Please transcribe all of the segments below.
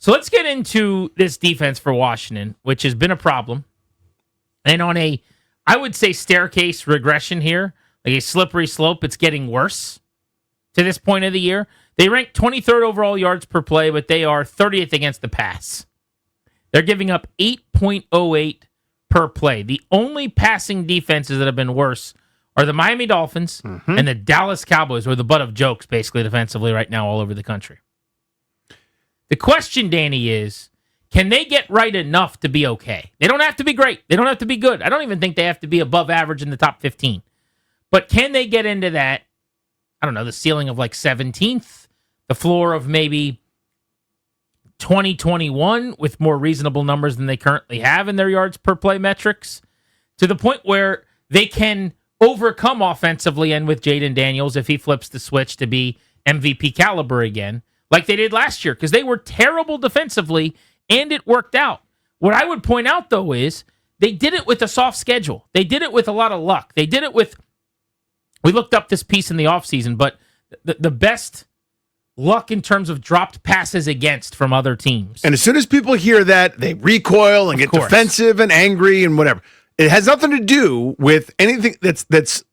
So let's get into this defense for Washington, which has been a problem. And on a, I would say, staircase regression here, like a slippery slope, it's getting worse to this point of the year. They rank 23rd overall yards per play, but they are 30th against the pass. They're giving up 8.08 per play. The only passing defenses that have been worse are the Miami Dolphins and the Dallas Cowboys, who are the butt of jokes, basically, defensively right now all over the country. The question, Danny, is, can they get right enough to be okay? They don't have to be great. They don't have to be good. I don't even think they have to be above average in the top 15. But can they get into that, I don't know, the ceiling of like 17th, the floor of maybe 2021 with more reasonable numbers than they currently have in their yards per play metrics, to the point where they can overcome offensively and with Jayden Daniels if he flips the switch to be MVP caliber again, like they did last year, because they were terrible defensively and it worked out. What I would point out, though, is they did it with a soft schedule. They did it with a lot of luck. They did it with, we looked up this piece in the offseason, but the best luck in terms of dropped passes against from other teams. And as soon as people hear that, they recoil and get defensive and angry and whatever. It has nothing to do with anything that's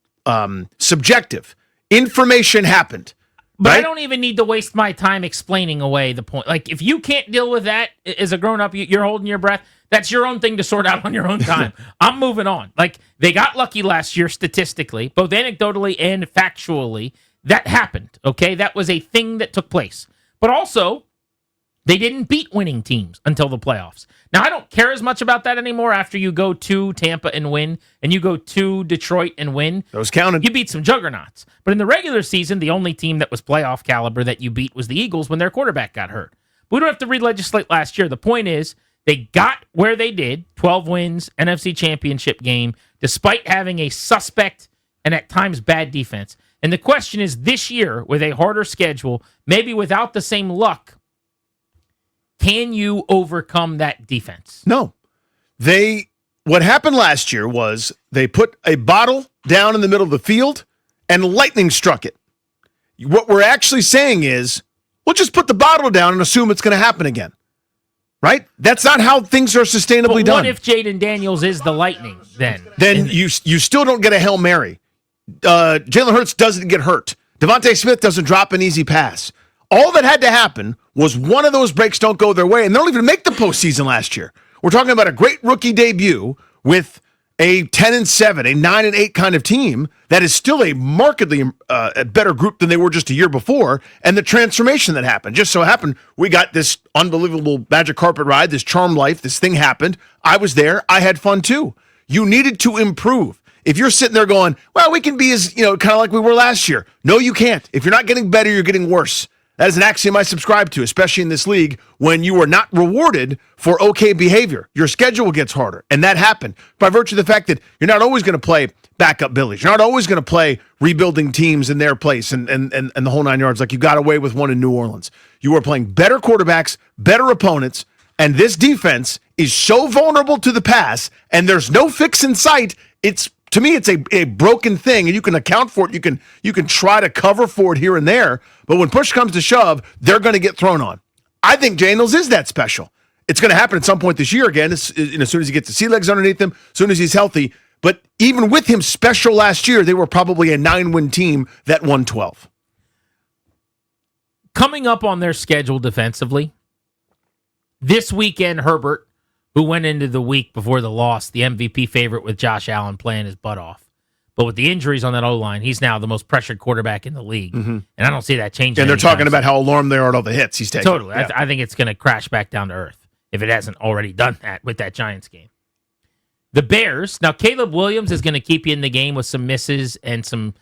subjective. Information happened. But right? I don't even need to waste my time explaining away the point. Like, if you can't deal with that as a grown-up, you're holding your breath. That's your own thing to sort out on your own time. I'm moving on. Like, they got lucky last year statistically, both anecdotally and factually. That happened, okay? That was a thing that took place. But also, they didn't beat winning teams until the playoffs. Now, I don't care as much about that anymore after you go to Tampa and win, and you go to Detroit and win. Those counted. You beat some juggernauts. But in the regular season, the only team that was playoff caliber that you beat was the Eagles when their quarterback got hurt. We don't have to re-legislate last year. The point is, they got where they did, 12 wins, NFC Championship game, despite having a suspect and at times bad defense. And the question is, this year, with a harder schedule, maybe without the same luck, can you overcome that defense? No. What happened last year was they put a bottle down in the middle of the field and lightning struck it. What we're actually saying is, we'll just put the bottle down and assume it's going to happen again. Right? That's not how things are sustainably done. What if Jayden Daniels is the lightning then? Then you still don't get a Hail Mary. Jalen Hurts doesn't get hurt. Devontae Smith doesn't drop an easy pass. All that had to happen was one of those breaks don't go their way, and they don't even make the postseason last year. We're talking about a great rookie debut with a 10-7, a 9-8 kind of team that is still a markedly better group than they were just a year before, and the transformation that happened. Just so happened, we got this unbelievable magic carpet ride, this charm life, this thing happened. I was there. I had fun too. You needed to improve. If you're sitting there going, well, we can be as, kind of like we were last year. No, you can't. If you're not getting better, you're getting worse. That is an axiom I subscribe to, especially in this league when you are not rewarded for okay behavior. Your schedule gets harder, and that happened by virtue of the fact that you're not always going to play backup Billies. You're not always going to play rebuilding teams in their place and the whole 9 yards like you got away with one in New Orleans. You are playing better quarterbacks, better opponents, and this defense is so vulnerable to the pass, and there's no fix in sight. To me, it's a broken thing, and you can account for it. You can try to cover for it here and there, but when push comes to shove, they're going to get thrown on. I think Daniels is that special. It's going to happen at some point this year again, as soon as he gets the sea legs underneath him, as soon as he's healthy. But even with him special last year, they were probably a 9-win team that won 12. Coming up on their schedule defensively, this weekend, Herbert, who went into the week before the loss, the MVP favorite with Josh Allen playing his butt off. But with the injuries on that O-line, he's now the most pressured quarterback in the league. Mm-hmm. And I don't see that changing. And they're talking about how alarmed they are at all the hits he's taking. Totally. Yeah. I think it's going to crash back down to earth if it hasn't already done that with that Giants game. The Bears, now Caleb Williams is going to keep you in the game with some misses and some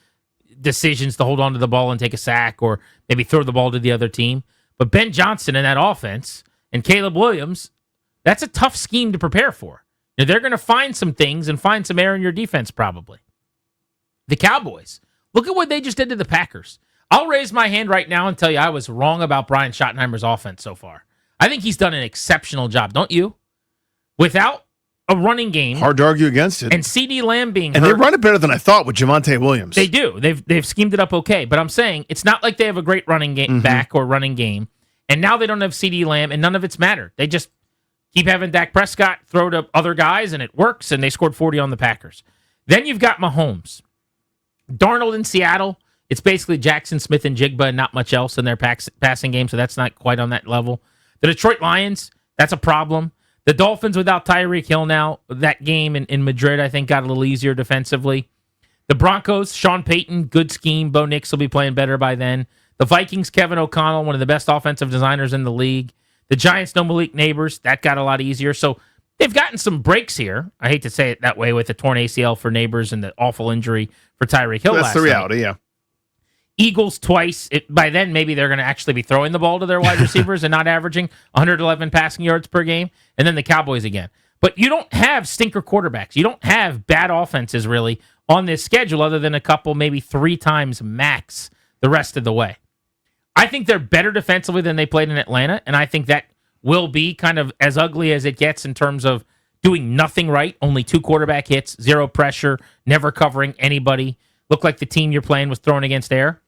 decisions to hold on to the ball and take a sack or maybe throw the ball to the other team. But Ben Johnson in that offense and Caleb Williams, that's a tough scheme to prepare for. Now, they're going to find some things and find some error in your defense probably. The Cowboys, look at what they just did to the Packers. I'll raise my hand right now and tell you I was wrong about Brian Schottenheimer's offense so far. I think he's done an exceptional job, don't you? Without a running game. Hard to argue against it. And CeeDee Lamb being and hurt. They run it better than I thought with Javonte Williams. They do. They've schemed it up okay. But I'm saying it's not like they have a great running game back or running game. And now they don't have CeeDee Lamb, and none of it's mattered. They just keep having Dak Prescott throw to other guys, and it works, and they scored 40 on the Packers. Then you've got Mahomes. Darnold in Seattle, it's basically Jackson Smith and Jigba and not much else in their passing game, so that's not quite on that level. The Detroit Lions, that's a problem. The Dolphins without Tyreek Hill now, that game in Madrid, I think, got a little easier defensively. The Broncos, Sean Payton, good scheme. Bo Nix will be playing better by then. The Vikings, Kevin O'Connell, one of the best offensive designers in the league. The Giants, no Malik Neighbors. That got a lot easier. So they've gotten some breaks here. I hate to say it that way with the torn ACL for Neighbors and the awful injury for Tyreek Hill last night. That's the reality, yeah. Eagles twice. By then, maybe they're going to actually be throwing the ball to their wide receivers and not averaging 111 passing yards per game. And then the Cowboys again. But you don't have stinker quarterbacks. You don't have bad offenses, really, on this schedule other than a couple, maybe 3 times max the rest of the way. I think they're better defensively than they played in Atlanta, and I think that will be kind of as ugly as it gets in terms of doing nothing right, only 2 quarterback hits, 0 pressure, never covering anybody. Looked like the team you're playing was thrown against air.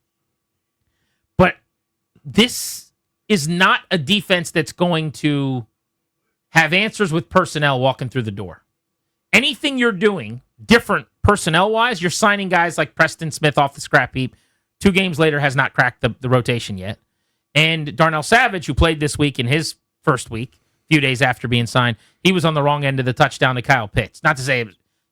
But this is not a defense that's going to have answers with personnel walking through the door. Anything you're doing different personnel-wise, you're signing guys like Preston Smith off the scrap heap. 2 games later has not cracked the rotation yet. And Darnell Savage, who played this week in his first week, a few days after being signed, he was on the wrong end of the touchdown to Kyle Pitts. Not to say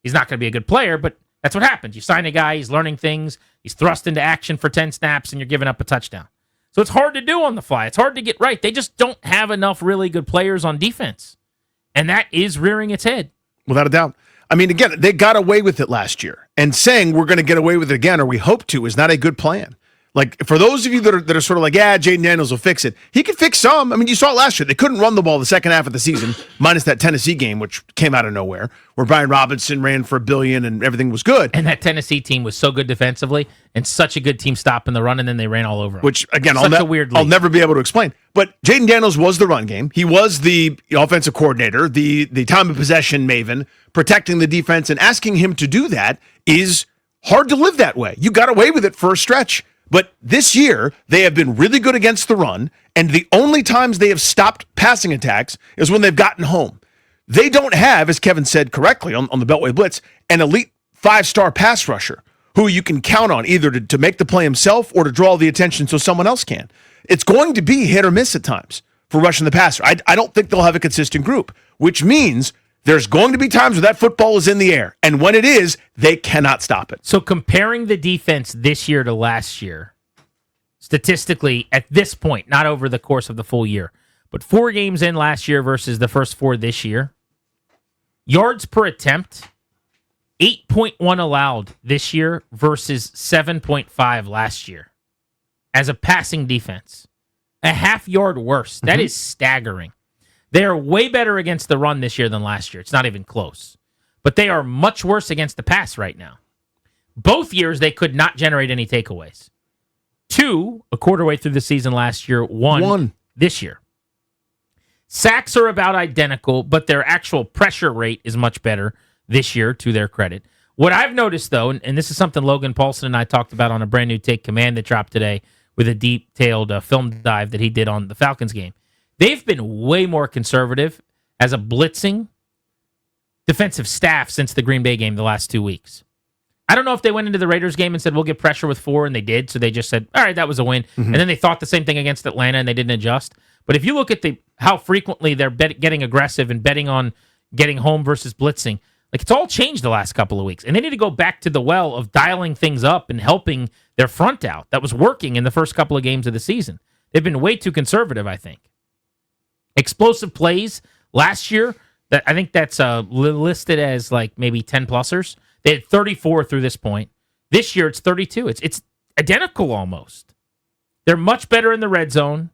he's not going to be a good player, but that's what happens. You sign a guy, he's learning things, he's thrust into action for 10 snaps, and you're giving up a touchdown. So it's hard to do on the fly. It's hard to get right. They just don't have enough really good players on defense. And that is rearing its head. Without a doubt. I mean, again, they got away with it last year. And saying we're going to get away with it again, or we hope to, is not a good plan. Like, for those of you that are sort of like, yeah, Jayden Daniels will fix it. He could fix some. I mean, you saw it last year. They couldn't run the ball the second half of the season, minus that Tennessee game, which came out of nowhere, where Brian Robinson ran for $1 billion and everything was good. And that Tennessee team was so good defensively and such a good team stopping the run, and then they ran all over them. Which, again, I'll never be able to explain. But Jayden Daniels was the run game. He was the offensive coordinator, the time of possession maven, protecting the defense, and asking him to do that is hard to live that way. You got away with it for a stretch. But this year, they have been really good against the run, and the only times they have stopped passing attacks is when they've gotten home. They don't have, as Kevin said correctly on the Beltway Blitz, an elite 5-star pass rusher who you can count on either to make the play himself or to draw the attention so someone else can. It's going to be hit or miss at times for rushing the passer. I don't think they'll have a consistent group, which means there's going to be times where that football is in the air. And when it is, they cannot stop it. So comparing the defense this year to last year, statistically, at this point, not over the course of the full year, but 4 games in last year versus the first 4 this year, yards per attempt, 8.1 allowed this year versus 7.5 last year as a passing defense. A half yard worse. That is staggering. They are way better against the run this year than last year. It's not even close. But they are much worse against the pass right now. Both years, they could not generate any takeaways. 2, a quarter way through the season last year. 1 this year. Sacks are about identical, but their actual pressure rate is much better this year, to their credit. What I've noticed, though, and this is something Logan Paulson and I talked about on a brand new Take Command that dropped today with a detailed film dive that he did on the Falcons game. They've been way more conservative as a blitzing defensive staff since the Green Bay game the last 2 weeks. I don't know if they went into the Raiders game and said, we'll get pressure with 4, and they did, so they just said, all right, that was a win. And then they thought the same thing against Atlanta, and they didn't adjust. But if you look at how frequently they're getting aggressive and betting on getting home versus blitzing, like, it's all changed the last couple of weeks. And they need to go back to the well of dialing things up and helping their front out. That was working in the first couple of games of the season. They've been way too conservative, I think. Explosive plays last year, I think that's listed as like maybe 10-plussers. They had 34 through this point. This year, it's 32. It's identical almost. They're much better in the red zone.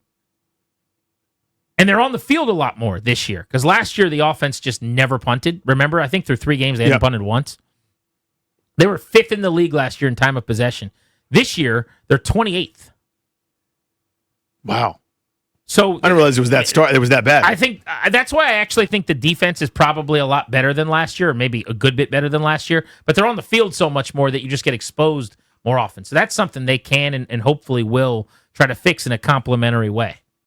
And they're on the field a lot more this year. Because last year, the offense just never punted. Remember, I think through 3 games, they hadn't punted once. They were 5th in the league last year in time of possession. This year, they're 28th. Wow. So I didn't realize it was that bad. I think that's why I actually think the defense is probably a lot better than last year, or maybe a good bit better than last year. But they're on the field so much more that you just get exposed more often. So that's something they can and hopefully will try to fix in a complementary way.